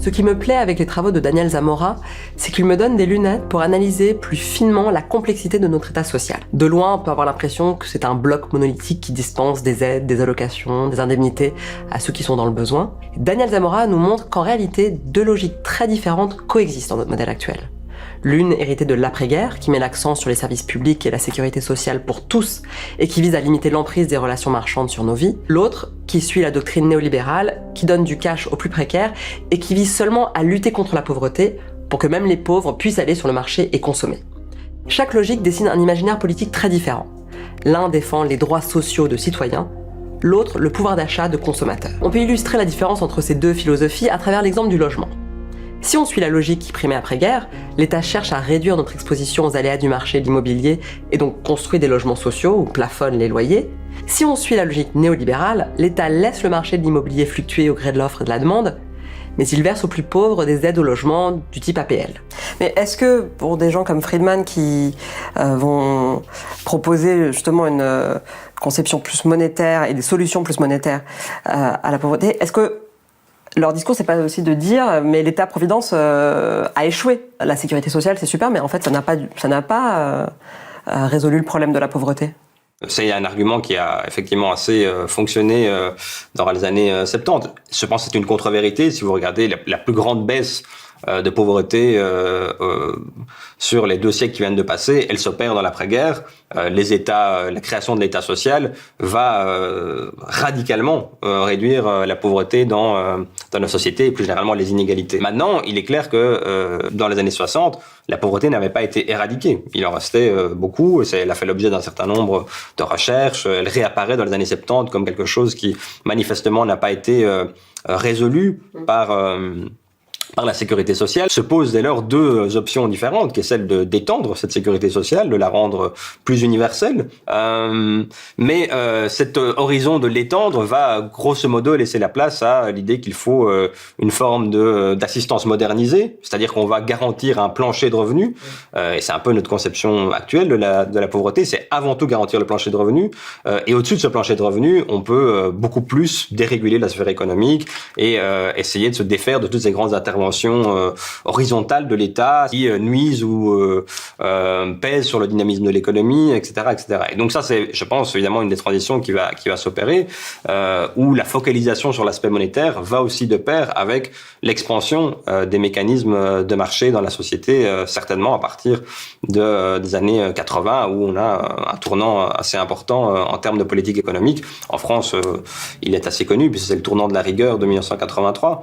Ce qui me plaît avec les travaux de Daniel Zamora, c'est qu'il me donne des lunettes pour analyser plus finement la complexité de notre état social. De loin, on peut avoir l'impression que c'est un bloc monolithique qui dispense des aides, des allocations, des indemnités à ceux qui sont dans le besoin. Daniel Zamora nous montre qu'en réalité, deux logiques très différentes coexistent dans notre modèle actuel. L'une héritée de l'après-guerre, qui met l'accent sur les services publics et la sécurité sociale pour tous, et qui vise à limiter l'emprise des relations marchandes sur nos vies. L'autre, qui suit la doctrine néolibérale, qui donne du cash aux plus précaires, et qui vise seulement à lutter contre la pauvreté, pour que même les pauvres puissent aller sur le marché et consommer. Chaque logique dessine un imaginaire politique très différent. L'un défend les droits sociaux de citoyens, l'autre le pouvoir d'achat de consommateurs. On peut illustrer la différence entre ces deux philosophies à travers l'exemple du logement. Si on suit la logique qui primait après-guerre, l'État cherche à réduire notre exposition aux aléas du marché de l'immobilier et donc construit des logements sociaux ou plafonne les loyers. Si on suit la logique néolibérale, l'État laisse le marché de l'immobilier fluctuer au gré de l'offre et de la demande, mais il verse aux plus pauvres des aides au logement du type APL. Mais est-ce que pour des gens comme Friedman qui vont proposer justement une conception plus monétaire et des solutions plus monétaires à la pauvreté, est-ce que leur discours, c'est pas aussi de dire mais l'État-providence a échoué. La sécurité sociale, c'est super, mais en fait, ça n'a pas résolu le problème de la pauvreté. C'est un argument qui a effectivement assez fonctionné dans les années 70. Je pense que c'est une contre-vérité. Si vous regardez la plus grande baisse de pauvreté sur les 2 siècles qui viennent de passer, elle s'opère dans l'après-guerre. La création de l'État social va radicalement réduire la pauvreté dans nos sociétés et plus généralement les inégalités. Maintenant, il est clair que dans les années 60, la pauvreté n'avait pas été éradiquée. Il en restait beaucoup, et elle a fait l'objet d'un certain nombre de recherches. Elle réapparaît dans les années 70 comme quelque chose qui manifestement n'a pas été résolu par la sécurité sociale. Se posent dès lors 2 options différentes, qui est celle d'étendre cette sécurité sociale, de la rendre plus universelle. Mais cet horizon de l'étendre va grosso modo laisser la place à l'idée qu'il faut une forme d'assistance modernisée, c'est-à-dire qu'on va garantir un plancher de revenus. Et c'est un peu notre conception actuelle de la pauvreté, c'est avant tout garantir le plancher de revenus. Et au-dessus de ce plancher de revenus, on peut beaucoup plus déréguler la sphère économique et essayer de se défaire de toutes ces grandes interventions horizontales de l'État qui nuisent ou pèsent sur le dynamisme de l'économie, etc., etc. Et donc ça, c'est, je pense, évidemment une des transitions qui va s'opérer, où la focalisation sur l'aspect monétaire va aussi de pair avec l'expansion des mécanismes de marché dans la société, certainement à partir des années 80, où on a un tournant assez important en termes de politique économique. En France, il est assez connu, puisque c'est le tournant de la rigueur de 1983.